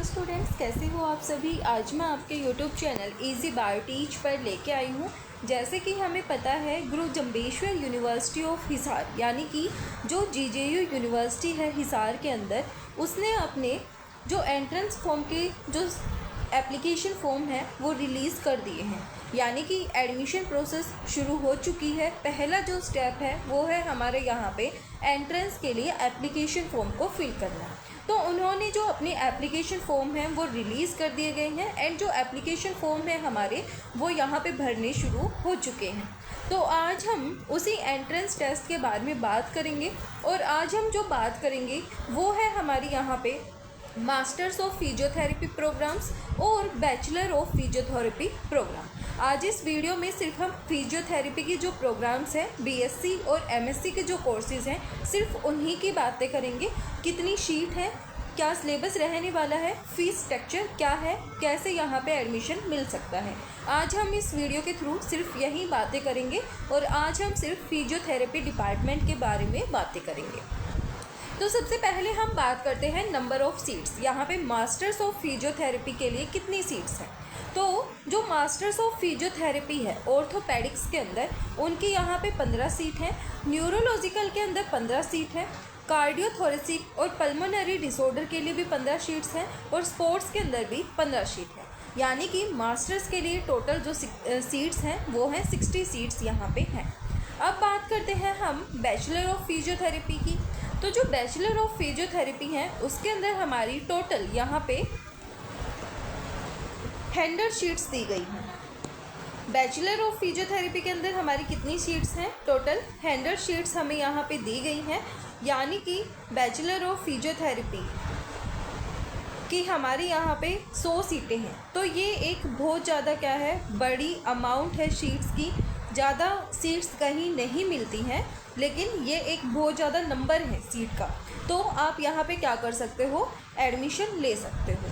Hello students, कैसे हो आप सभी। आज मैं आपके YouTube channel easy bio teach पर लेके आई हूँ। जैसे कि हमें पता है, गुरु जम्बेश्वर यूनिवर्सिटी ऑफ हिसार यानी कि जो जीजेयू यूनिवर्सिटी है हिसार के अंदर, उसने अपने जो एंट्रेंस फॉर्म के जो एप्लीकेशन फॉर्म है वो रिलीज़ कर दिए हैं। यानी कि एडमिशन प्रोसेस शुरू हो चुकी है। पहला जो स्टेप है वो है हमारे यहाँ पे एंट्रेंस के लिए एप्लीकेशन फॉर्म को फिल करना। तो उन्होंने जो अपने एप्लीकेशन फॉर्म हैं वो रिलीज़ कर दिए गए हैं एंड जो एप्लीकेशन फॉर्म है हमारे वो यहाँ पे भरने शुरू हो चुके हैं। तो आज हम उसी एंट्रेंस टेस्ट के बारे में बात करेंगे और आज हम जो बात करेंगे वो है हमारी यहाँ पे मास्टर्स ऑफ फिजियोथेरेपी प्रोग्राम्स और बैचलर ऑफ फिजियोथेरेपी प्रोग्राम। आज इस वीडियो में सिर्फ हम फिजियोथेरेपी की जो प्रोग्राम्स हैं, बीएससी और एमएससी के जो कोर्सेज़ हैं, सिर्फ उन्हीं की बातें करेंगे। कितनी शीट है, क्या सिलेबस रहने वाला है, फ़ीस स्ट्रक्चर क्या है, कैसे यहाँ पे एडमिशन मिल सकता है। आज हम इस वीडियो के थ्रू सिर्फ यही बातें करेंगे और आज हम सिर्फ फिजियोथेरेपी डिपार्टमेंट के बारे में बातें करेंगे। तो सबसे पहले हम बात करते हैं नंबर ऑफ़ सीट्स। यहाँ पे मास्टर्स ऑफ फिजियोथेरेपी के लिए कितनी सीट्स हैं। तो जो मास्टर्स ऑफ फिजियोथेरेपी है ऑर्थोपेडिक्स के अंदर, उनकी यहाँ पे 15 सीट है। न्यूरोलॉजिकल के अंदर 15 सीट है। कार्डियोथोरेसिक और पल्मोनरी डिसऑर्डर के लिए भी 15 सीट्स हैं और स्पोर्ट्स के अंदर भी 15 सीट है। यानी कि मास्टर्स के लिए टोटल जो सीट्स हैं वो हैं 60 सीट्स यहाँ पे हैं। अब बात करते हैं हम बैचलर ऑफ फिजियोथेरेपी की। तो जो बैचलर ऑफ फिजियोथेरेपी है उसके अंदर हमारी टोटल यहाँ पे 100 सीट्स दी गई हैं। बैचलर ऑफ फिजियोथेरेपी के अंदर हमारी कितनी सीट्स हैं, टोटल 100 सीट्स हमें यहाँ पे दी गई हैं। यानी कि बैचलर ऑफ फिजियोथेरेपी कि हमारे यहाँ पे 100 सीटें हैं। तो ये एक बहुत ज़्यादा क्या है, बड़ी अमाउंट है सीट्स की। ज़्यादा सीट्स कहीं नहीं मिलती हैं, लेकिन ये एक बहुत ज़्यादा नंबर है सीट का। तो आप यहाँ पे क्या कर सकते हो, एडमिशन ले सकते हो।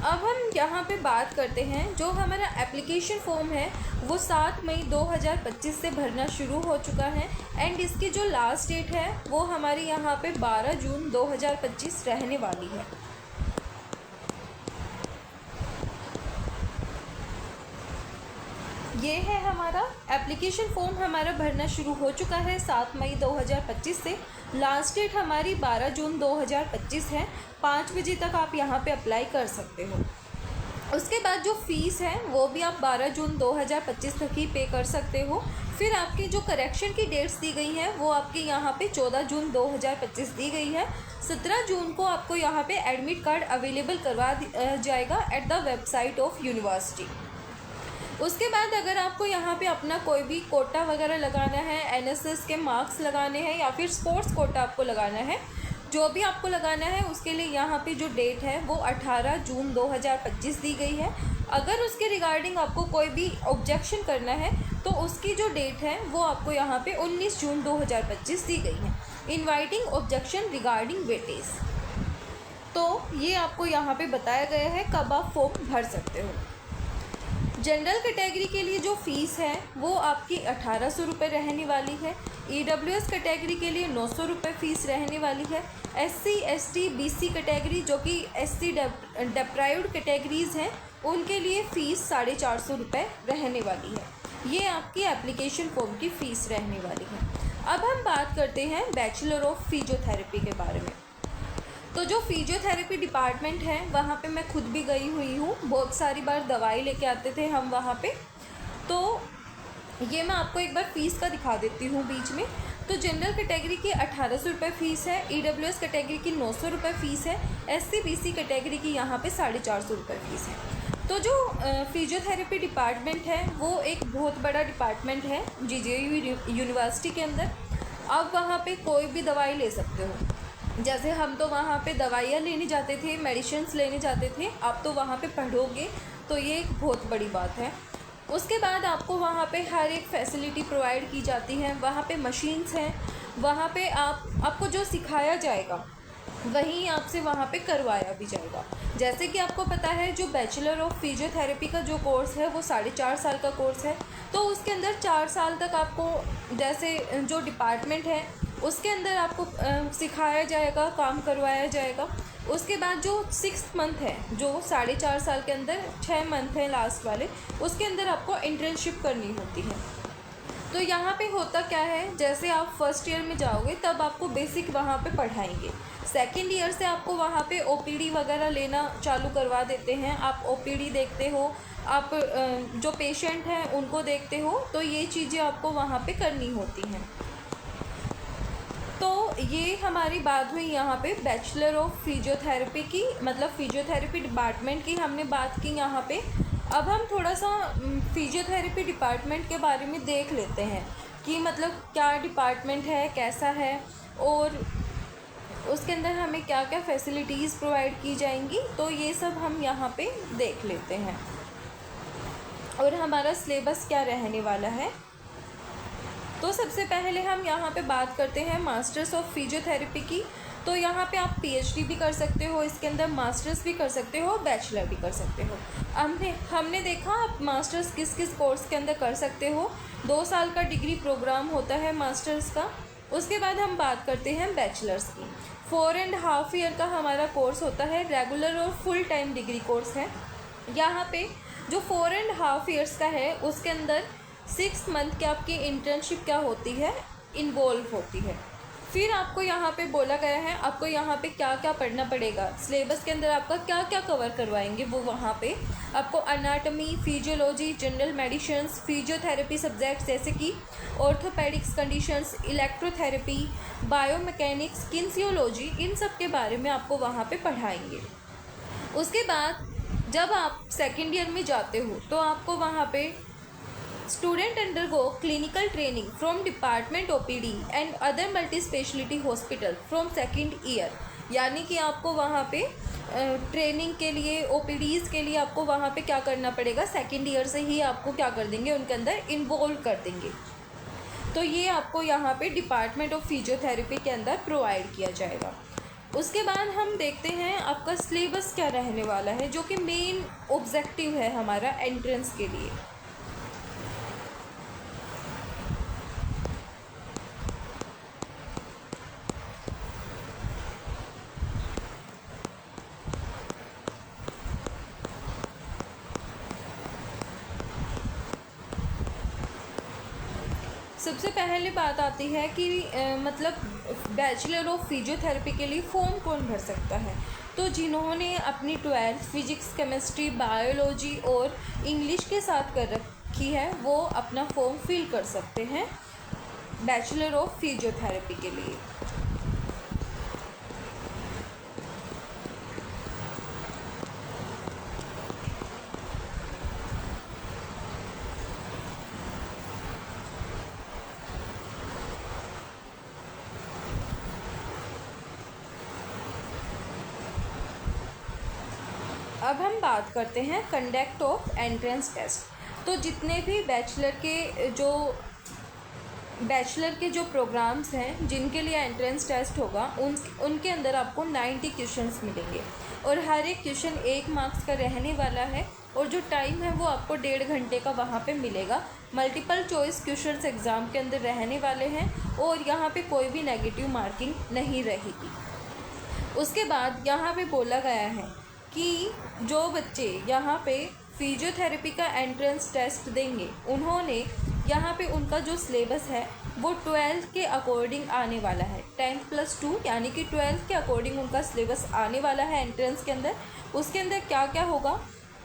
अब हम यहाँ पे बात करते हैं, जो हमारा एप्लीकेशन फॉर्म है वो 7 मई 2025 से भरना शुरू हो चुका है एंड इसकी जो लास्ट डेट है वो हमारी यहाँ पे 12 जून 2025 रहने वाली है। ये है हमारा एप्लीकेशन फॉर्म, हमारा भरना शुरू हो चुका है 7 मई 2025 से। लास्ट डेट हमारी 12 जून 2025 है। 5 बजे तक आप यहाँ पे अप्लाई कर सकते हो। उसके बाद जो फ़ीस है वो भी आप 12 जून 2025 तक ही पे कर सकते हो। फिर आपकी जो करेक्शन की डेट्स दी गई हैं वो आपके यहाँ पे 14 जून 2025 दी गई है। 17 जून को आपको यहाँ पे एडमिट कार्ड अवेलेबल करवा जाएगा at the website of university. उसके बाद अगर आपको यहाँ पे अपना कोई भी कोटा वगैरह लगाना है, एनएसएस के मार्क्स लगाने हैं या फिर स्पोर्ट्स कोटा आपको लगाना है, जो भी आपको लगाना है उसके लिए यहाँ पे जो डेट है वो 18 जून 2025 दी गई है। अगर उसके रिगार्डिंग आपको कोई भी ऑब्जेक्शन करना है तो उसकी जो डेट है वो आपको यहाँ पे 19 जून 2025 दी गई है। इन्वाइटिंग ऑब्जेक्शन रिगार्डिंग वेटेज, तो ये आपको यहाँ पे बताया गया है कब आप फॉर्म भर सकते हो। जनरल कैटेगरी के लिए जो फ़ीस है वो आपकी 1800 रुपये रहने वाली है। ईडब्ल्यूएस कैटेगरी के लिए 900 रुपये फ़ीस रहने वाली है। एससी, एसटी, बीसी कैटेगरी जो कि एससी डिप्राइव्ड कैटेगरीज़ हैं उनके लिए फ़ीस 450 रुपये रहने वाली है। ये आपकी एप्लीकेशन फॉर्म की फ़ीस रहने वाली है। अब हम बात करते हैं बैचलर ऑफ फिजियोथेरेपी के बारे में। तो जो फिजियोथेरेपी डिपार्टमेंट है वहाँ पे मैं खुद भी गई हुई हूँ। बहुत सारी बार दवाई लेके आते थे हम वहाँ पे। तो ये मैं आपको एक बार फ़ीस का दिखा देती हूँ बीच में। तो जनरल कैटेगरी की 1800 रुपये फ़ीस है। ईडब्ल्यूएस कैटेगरी की 900 रुपये फ़ीस है। एससी बीसी कैटेगरी की यहाँ पे 450 रुपये फ़ीस है। तो जो फिजियोथेरेपी डिपार्टमेंट है वो एक बहुत बड़ा डिपार्टमेंट है जीजेयू यूनिवर्सिटी के अंदर। आप वहाँ पे कोई भी दवाई ले सकते हो। जैसे हम तो वहाँ पे दवाइयाँ लेने जाते थे, मेडिसिन्स लेने जाते थे, आप तो वहाँ पे पढ़ोगे, तो ये एक बहुत बड़ी बात है। उसके बाद आपको वहाँ पे हर एक फैसिलिटी प्रोवाइड की जाती है। वहाँ पे मशीन्स हैं, वहाँ पे आपको जो सिखाया जाएगा वहीं आपसे वहाँ पे करवाया भी जाएगा। जैसे कि आपको पता है जो बैचलर ऑफ फिजियोथेरेपी का जो कोर्स है वो 4.5 साल का कोर्स है। तो उसके अंदर 4 साल तक आपको जैसे जो डिपार्टमेंट है उसके अंदर आपको सिखाया जाएगा, काम करवाया जाएगा। उसके बाद जो 6th मंथ है, जो 4.5 साल के अंदर 6 मंथ हैं लास्ट वाले, उसके अंदर आपको इंटर्नशिप करनी होती है। तो यहाँ पे होता क्या है, जैसे आप फर्स्ट ईयर में जाओगे तब आपको बेसिक वहाँ पे पढ़ाएंगे। सेकेंड ईयर से आपको वहाँ पे ओपीडी वगैरह लेना चालू करवा देते हैं। आप ओपीडी देखते हो, आप जो पेशेंट हैं उनको देखते हो, तो ये चीज़ें आपको वहाँ पे करनी होती हैं। तो ये हमारी बात हुई यहाँ पे बैचलर ऑफ फिजियोथेरेपी की, मतलब फिजियोथेरेपी डिपार्टमेंट की हमने बात की यहाँ पे। अब हम थोड़ा सा फिजियोथेरेपी डिपार्टमेंट के बारे में देख लेते हैं कि मतलब क्या डिपार्टमेंट है, कैसा है, और उसके अंदर हमें क्या क्या फैसिलिटीज़ प्रोवाइड की जाएंगी। तो ये सब हम यहाँ पे देख लेते हैं, और हमारा सिलेबस क्या रहने वाला है। तो सबसे पहले हम यहाँ पे बात करते हैं मास्टर्स ऑफ फिजियोथेरेपी की। तो यहाँ पे आप पीएचडी भी कर सकते हो, इसके अंदर मास्टर्स भी कर सकते हो, बैचलर भी कर सकते हो। हमने देखा आप मास्टर्स किस किस कोर्स के अंदर कर सकते हो। 2 साल का डिग्री प्रोग्राम होता है मास्टर्स का। उसके बाद हम बात करते हैं बैचलर्स की। 4.5 ईयर का हमारा कोर्स होता है, रेगुलर और फुल टाइम डिग्री कोर्स है। यहाँ पे जो 4.5 ईयर्स का है उसके अंदर 6 मंथ की आपकी इंटर्नशिप क्या होती है, इन्वॉल्व होती है। फिर आपको यहाँ पे बोला गया है आपको यहाँ पे क्या क्या पढ़ना पड़ेगा, सिलेबस के अंदर आपका क्या क्या कवर करवाएंगे वो वहाँ पे आपको anatomy, physiology, general medicines, physiotherapy subjects जैसे कि ऑर्थोपेडिक्स कंडीशंस, इलेक्ट्रोथेरेपी, बायोमैकेनिक्स, किन्सियोलॉजी, इन सब के बारे में आपको वहाँ पे पढ़ाएंगे। उसके बाद जब आप सेकेंड ईयर में जाते हो तो आपको वहाँ पे student undergo clinical training from department OPD and other multi speciality hospital from second year, यानी कि आपको वहाँ पे ट्रेनिंग के लिए, ओपीडीज़ के लिए आपको वहाँ पे क्या करना पड़ेगा, सेकेंड ईयर से ही आपको क्या कर देंगे, उनके अंदर इन्वॉल्व कर देंगे। तो ये आपको यहाँ पे डिपार्टमेंट ऑफ फिजियोथेरेपी के अंदर प्रोवाइड किया जाएगा। उसके बाद हम देखते हैं आपका सिलेबस क्या रहने वाला है, जो कि मेन ऑब्जेक्टिव है हमारा एंट्रेंस के लिए। सबसे पहले बात आती है कि मतलब बैचलर ऑफ फिजियोथेरेपी के लिए फॉर्म कौन भर सकता है। तो जिन्होंने अपनी 12th फिजिक्स, केमिस्ट्री, बायोलॉजी और इंग्लिश के साथ कर रखी है वो अपना फॉर्म फिल कर सकते हैं बैचलर ऑफ फिजियोथेरेपी के लिए। अब हम बात करते हैं कंडक्ट ऑफ एंट्रेंस टेस्ट। तो जितने भी बैचलर के जो प्रोग्राम्स हैं जिनके लिए एंट्रेंस टेस्ट होगा उनके अंदर आपको 90 क्वेश्चंस मिलेंगे, और हर एक क्वेश्चन 1 मार्क्स का रहने वाला है, और जो टाइम है वो आपको 1.5 घंटे का वहाँ पे मिलेगा। मल्टीपल चॉइस क्वेश्चंस एग्ज़ाम के अंदर रहने वाले हैं, और यहाँ पे कोई भी नेगेटिव मार्किंग नहीं रहेगी। उसके बाद यहाँ पे बोला गया है कि जो बच्चे यहाँ पे फिजियोथेरेपी का एंट्रेंस टेस्ट देंगे उन्होंने यहाँ पे उनका जो सिलेबस है वो 12th के अकॉर्डिंग आने वाला है। 10th + 2 यानी कि 12th के अकॉर्डिंग उनका सिलेबस आने वाला है एंट्रेंस के अंदर। उसके अंदर क्या क्या होगा,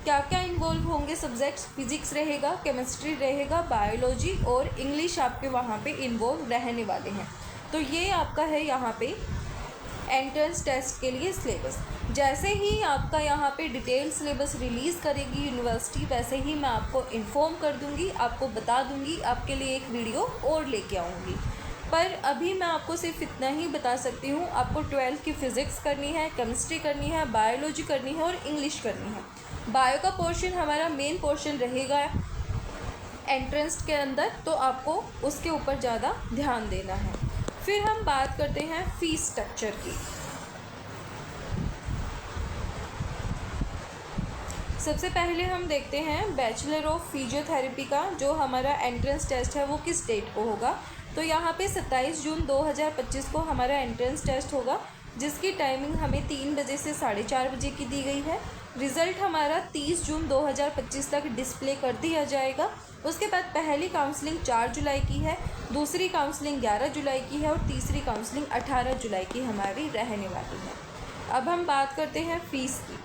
क्या क्या इन्वॉल्व होंगे सब्जेक्ट्स, फिजिक्स रहेगा, केमिस्ट्री रहेगा, बायोलॉजी और इंग्लिश आपके वहाँ पे इन्वॉल्व रहने वाले हैं। तो ये आपका है यहाँ पे एंट्रेंस टेस्ट के लिए सिलेबस। जैसे ही आपका यहाँ पे डिटेल सिलेबस रिलीज़ करेगी यूनिवर्सिटी, वैसे ही मैं आपको इन्फॉर्म कर दूँगी, आपको बता दूँगी, आपके लिए एक वीडियो और लेके आऊँगी। पर अभी मैं आपको सिर्फ इतना ही बता सकती हूँ, आपको 12th की फ़िज़िक्स करनी है, केमिस्ट्री करनी है, बायोलॉजी करनी है और इंग्लिश करनी है। बायो का पोर्शन हमारा मेन पोर्शन रहेगा एंट्रेंस के अंदर, तो आपको उसके ऊपर ज़्यादा ध्यान देना है। फिर हम बात करते हैं फ़ीस स्ट्रक्चर की। सबसे पहले हम देखते हैं बैचलर ऑफ फिजियोथेरेपी का जो हमारा एंट्रेंस टेस्ट है वो किस डेट को होगा। तो यहाँ पे 27 जून 2025 को हमारा एंट्रेंस टेस्ट होगा, जिसकी टाइमिंग हमें 3 बजे से 4:30 बजे की दी गई है। रिज़ल्ट हमारा 30 जून 2025 तक डिस्प्ले कर दिया जाएगा। उसके बाद पहली काउंसलिंग 4 जुलाई की है, दूसरी काउंसलिंग 11 जुलाई की है और तीसरी काउंसलिंग 18 जुलाई की हमारी रहने वाली है। अब हम बात करते हैं फ़ीस की।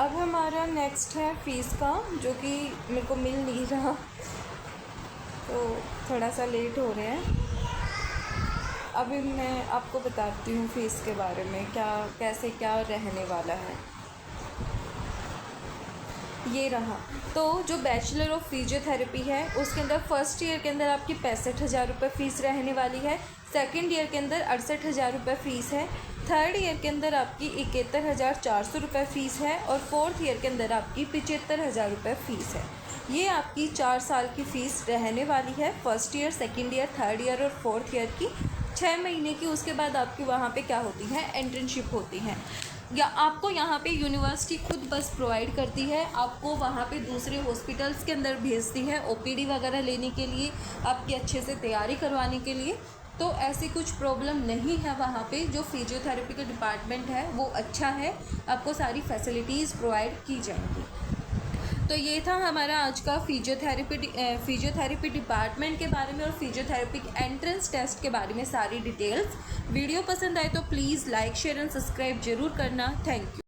अब हमारा नेक्स्ट है फ़ीस का, जो कि मेरे को मिल नहीं रहा, तो थोड़ा सा लेट हो रहे हैं। अभी मैं आपको बताती हूँ फ़ीस के बारे में, क्या कैसे क्या रहने वाला है। ये रहा। तो जो बैचलर ऑफ फिजियोथेरेपी है उसके अंदर फर्स्ट ईयर के अंदर आपकी 65,000 रुपये फ़ीस रहने वाली है। सेकंड ईयर के अंदर 68,000 रुपये फ़ीस है। थर्ड ईयर के अंदर आपकी 71,400 रुपये फ़ीस है और फोर्थ ईयर के अंदर आपकी 75,000 रुपये फ़ीस है। ये आपकी 4 साल की फ़ीस रहने वाली है, first year, second year, third year और फोर्थ ईयर की। 6 महीने की उसके बाद आपकी वहाँ पे क्या होती है, इंटर्नशिप होती है, या आपको यहाँ पे यूनिवर्सिटी खुद बस प्रोवाइड करती है, आपको वहाँ पे दूसरे हॉस्पिटल्स के अंदर भेजती है ओपीडी वगैरह लेने के लिए, आपकी अच्छे से तैयारी करवाने के लिए। तो ऐसी कुछ प्रॉब्लम नहीं है वहाँ पे। जो फिजियोथेरेपी का डिपार्टमेंट है वो अच्छा है, आपको सारी फैसिलिटीज़ प्रोवाइड की जाएंगी। तो ये था हमारा आज का फिजियोथेरेपी डिपार्टमेंट के बारे में और फिजियोथेरेपी एंट्रेंस टेस्ट के बारे में सारी डिटेल्स। वीडियो पसंद आए तो please like, share and subscribe जरूर करना। Thank you.